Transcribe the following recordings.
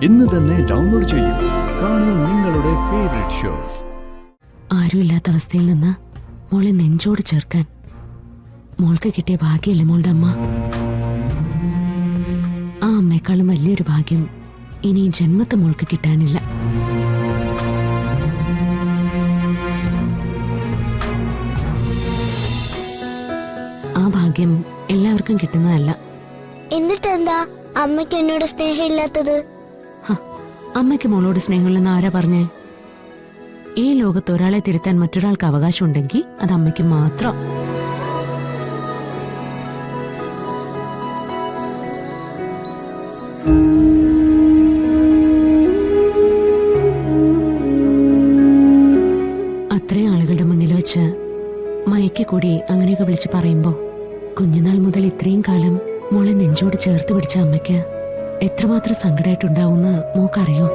ഇന്ന് തന്നെ ഡൗൺലോഡ് ചെയ്യൂ. കാണൂ നിങ്ങളുടെ ഫേവറേറ്റ് ഷോസ്. ആരുമില്ലാത്ത അവസ്ഥയിൽ നിന്ന് മോളെ നെഞ്ചോട് ചേർക്കാൻ മോൾക്ക് കിട്ടിയ ഭാഗ്യല്ലേ മോളുടെ അമ്മ. ആ അമ്മയെക്കാളും വലിയൊരു ഭാഗ്യം ഇനി ജന്മത്തെ മോൾക്ക് കിട്ടാനില്ല. ആ ഭാഗ്യം എല്ലാവർക്കും കിട്ടുന്നതല്ല. എന്നിട്ടെന്താ അമ്മയ്ക്ക് എന്നോട് സ്നേഹമില്ലാത്തത്? അമ്മയ്ക്ക് മോളോട് സ്നേഹമില്ലെന്ന് ആരാ പറഞ്ഞേ? ഈ ലോകത്ത് ഒരാളെ തിരുത്താൻ മറ്റൊരാൾക്ക് അവകാശമുണ്ടെങ്കിൽ അത് അമ്മയ്ക്ക് മാത്രം. അത്രയും ആളുകളുടെ മുന്നിൽ വെച്ച് മയക്കി കൂടി അങ്ങനെയൊക്കെ വിളിച്ച് പറയുമ്പോ കുഞ്ഞുനാൾ മുതൽ ഇത്രയും കാലം മോളെ നെഞ്ചോട് ചേർത്ത് പിടിച്ച അമ്മയ്ക്ക് എത്രമാത്രം സങ്കടമായിട്ടുണ്ടാവുമെന്ന് മോക്കറിയോ?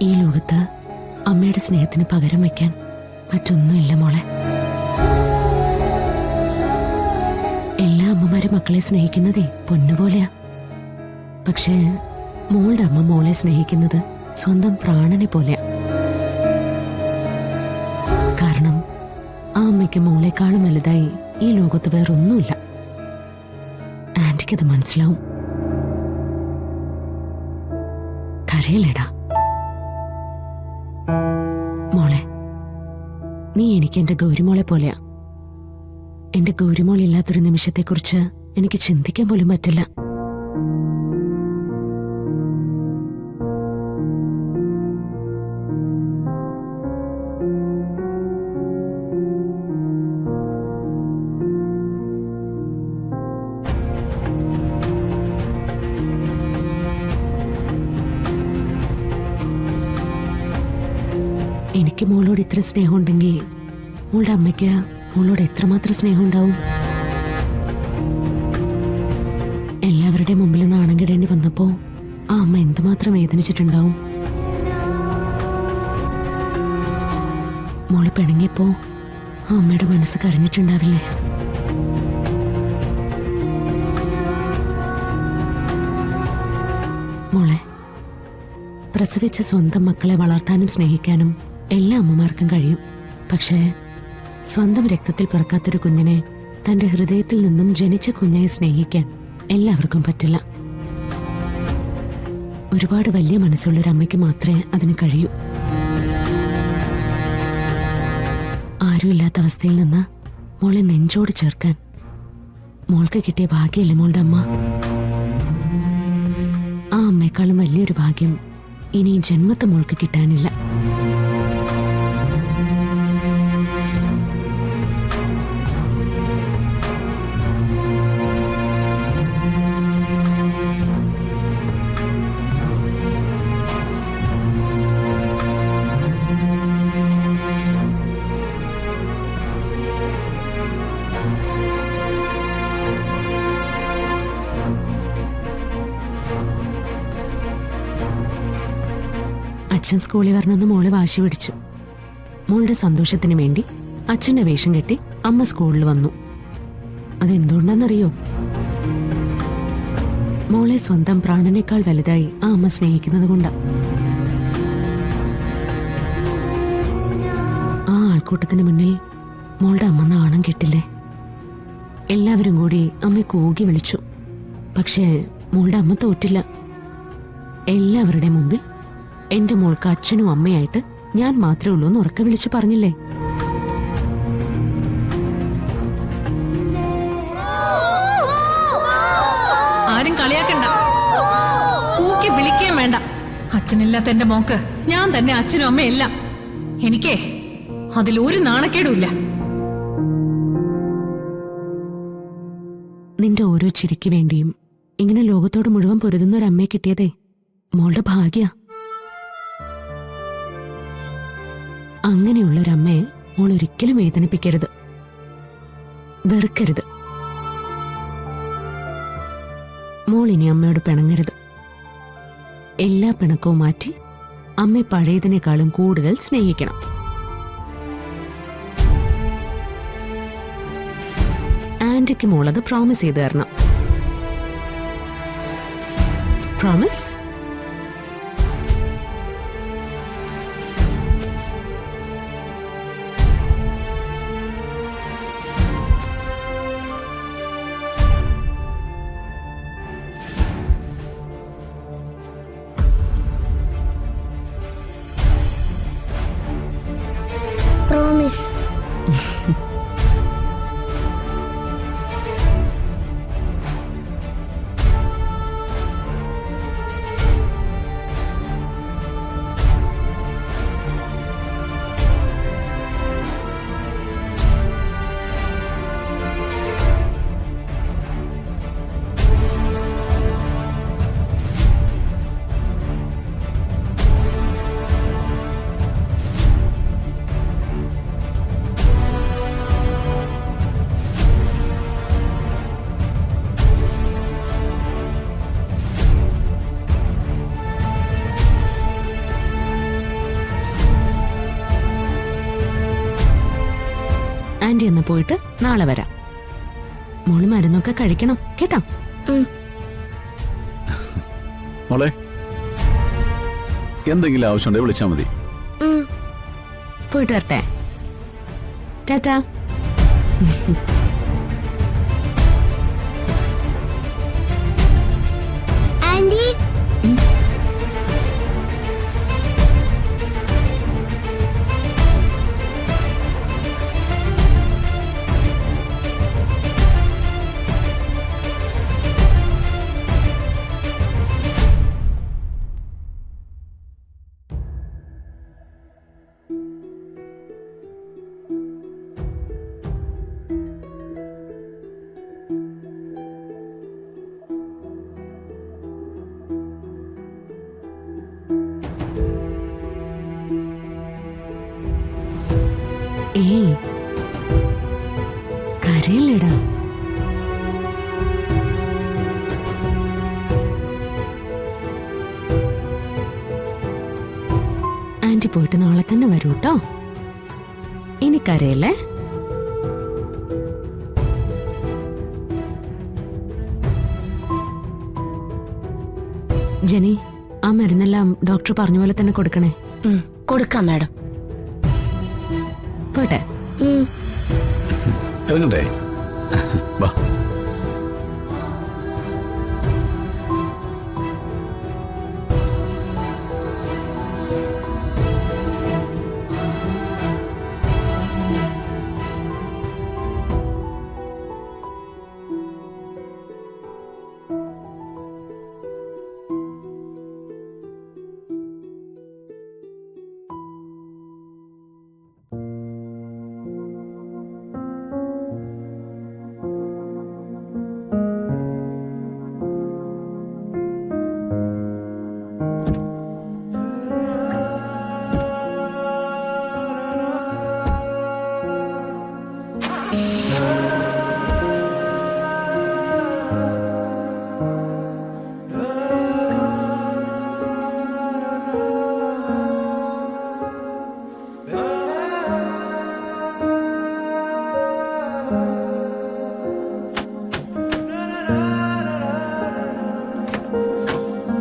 ഈ ലോകത്ത് അമ്മയുടെ സ്നേഹത്തിന് പകരം വയ്ക്കാൻ മറ്റൊന്നുമില്ല മോളെ. എല്ലാ അമ്മമാരും മക്കളെ സ്നേഹിക്കുന്നതേ പൊന്നുപോലെയാ. പക്ഷേ മോളുടെ അമ്മ മോളെ സ്നേഹിക്കുന്നത് സ്വന്തം പ്രാണനെ പോലെയാ. കാരണം ആ അമ്മയ്ക്ക് മോളെക്കാളും വലുതായി ഈ ലോകത്ത് വേറൊന്നുമില്ല. ആന്റിക്കത് മനസ്സിലാവും. കരയില്ലടാ മോളെ. നീ എനിക്ക് എന്റെ ഗൗരിമോളെ പോലെയാ. എന്റെ ഗൗരിമോൾ ഇല്ലാത്തൊരു നിമിഷത്തെക്കുറിച്ച് എനിക്ക് ചിന്തിക്കാൻ പോലും പറ്റില്ല. എനിക്ക് മോളോട് ഇത്ര സ്നേഹമുണ്ടെങ്കിൽ മോളുടെ അമ്മയ്ക്ക് മോളോട് എത്രമാത്രം സ്നേഹം ഉണ്ടാവും? എല്ലാവരുടെയും മുമ്പിൽ നാണം കെടേണ്ടി വന്നപ്പോ ആ അമ്മ എന്തുമാത്രം വേദനിച്ചിട്ടുണ്ടാവും. മോള് പിണങ്ങിയപ്പോ ആ അമ്മയുടെ മനസ്സ് കരഞ്ഞിട്ടുണ്ടാവില്ലേ? മോളെ, പ്രസവിച്ച സ്വന്തം മക്കളെ വളർത്താനും സ്നേഹിക്കാനും എല്ലാ അമ്മമാർക്കും കഴിയും. പക്ഷേ സ്വന്തം രക്തത്തിൽ പിറക്കാത്തൊരു കുഞ്ഞിനെ തന്റെ ഹൃദയത്തിൽ നിന്നും ജനിച്ച കുഞ്ഞായി സ്നേഹിക്കാൻ എല്ലാവർക്കും പറ്റില്ല. ഒരുപാട് വലിയ മനസ്സുള്ളൊരമ്മയ്ക്ക് മാത്രമേ അതിന് കഴിയൂ. ആരുമില്ലാത്ത അവസ്ഥയിൽ നിന്ന് മോളെ നെഞ്ചോട് ചേർക്കാൻ മോൾക്ക് കിട്ടിയ ഭാഗ്യല്ലേ മോളുടെ അമ്മ. ആ അമ്മയെക്കാളും വലിയൊരു ഭാഗ്യം ഇനി ജന്മത്തെ മോൾക്ക് കിട്ടാനില്ല. അച്ഛൻ സ്കൂളിൽ വരണമെന്ന് മോളെ വാശി പിടിച്ചു. മോളുടെ സന്തോഷത്തിന് വേണ്ടി അച്ഛൻ്റെ വേഷം കെട്ടി അമ്മ സ്കൂളിൽ വന്നു. അതെന്തുകൊണ്ടാണെന്നറിയോ? മോളെ സ്വന്തം പ്രാണനേക്കാൾ വലുതായി ആ അമ്മ സ്നേഹിക്കുന്നത് കൊണ്ടാ. ആ ആൾക്കൂട്ടത്തിന് മുന്നിൽ മോളുടെ അമ്മ നാണം കെട്ടില്ലേ? എല്ലാവരും കൂടി അമ്മയെ കൂകി വിളിച്ചു. പക്ഷേ മോളുടെ അമ്മ തോറ്റില്ല. എല്ലാവരുടെ മുമ്പിൽ എന്റെ മോൾക്ക് അച്ഛനും അമ്മയായിട്ട് ഞാൻ മാത്രമേ ഉള്ളൂ എന്ന് ഉറക്കെ വിളിച്ചു പറഞ്ഞില്ലേ? ആരും കളിയാക്കണ്ട, കൂക്കി വിളിക്കുകയും വേണ്ട. അച്ഛനില്ലാത്ത എന്റെ മോക്ക് ഞാൻ തന്നെ അച്ഛനും അമ്മയെല്ലാം. എനിക്കേ അതിലൊരു നാണക്കേടുമില്ല. നിന്റെ ഓരോ ചിരിക്ക് വേണ്ടിയും ഇങ്ങനെ ലോകത്തോട് മുഴുവൻ പൊരുതുന്ന ഒരു അമ്മയെ കിട്ടിയതേ മോളുടെ ഭാഗ്യ. അങ്ങനെയുള്ളൊരമ്മയെ മോൾ ഒരിക്കലും വേദനിപ്പിക്കരുത്, വെറുക്കരുത്. മോൾ ഇനി അമ്മയോട് പിണങ്ങരുത്. എല്ലാ പിണക്കവും മാറ്റി അമ്മയെ പഴയതിനേക്കാളും കൂടുതൽ സ്നേഹിക്കണം. ആന്റിക്ക് മോളത് പ്രോമിസ് ചെയ്തു തരണം. പ്രോമിസ്? പ്രോമിസ്. ആന്റി എന്ന് പോയിട്ട് നാളെ വരാം. മോള് മരുന്നൊക്കെ കഴിക്കണം കേട്ടോ. മോളെ, എന്തെങ്കിലും ആവശ്യമുണ്ടെങ്കിൽ വിളിച്ചാൽ മതി. പോയിട്ട് വരട്ടെ. ടാറ്റാ. ആന്റി, ഏയ് കരയില്ലടാ. ആന്റി പോയിട്ട് നാളെ തന്നെ വരൂ കേട്ടോ. ഇനി കരയല്ലേ. ജെനി, ആ മരുന്നെല്ലാം ഡോക്ടർ പറഞ്ഞ പോലെ തന്നെ കൊടുക്കണേ. കൊടുക്കാം മാഡം. പോട്ടെ. ഇറങ്ങട്ടെ. വാ.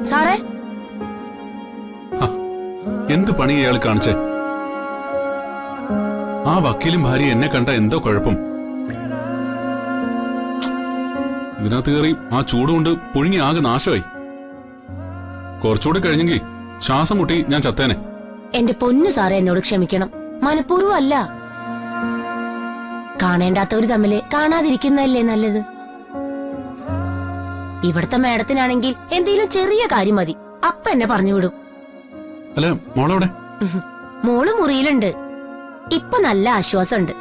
സാറേ, എന്ത് പണി അയാൾ കാണിച്ചേ? ആ വക്കീലും ഭാര്യ എന്നെ കണ്ട എന്തോ കുഴപ്പം. ഇതിനകത്ത് കയറി ആ ചൂടുകൊണ്ട് പുഴുങ്ങി ആകെ നാശമായി. കുറച്ചുകൂടെ കഴിഞ്ഞെങ്കിൽ ശ്വാസം മുട്ടി ഞാൻ ചത്തേനെ. എന്റെ പൊന്നു സാറേ, എന്നോട് ക്ഷമിക്കണം. മനഃപൂർവ്വം അല്ല. കാണേണ്ടാത്തവര് തമ്മില് കാണാതിരിക്കുന്നതല്ലേ നല്ലത്. ഇവിടുത്തെ മാഡത്തിനാണെങ്കിൽ എന്തെങ്കിലും ചെറിയ കാര്യം മതി, അപ്പ എന്നെ പറഞ്ഞു വിടും. അല്ല, മോളെവിടെ? മോള് മുറിയിലുണ്ട്. ഇപ്പൊ നല്ല ആശ്വാസമുണ്ട്.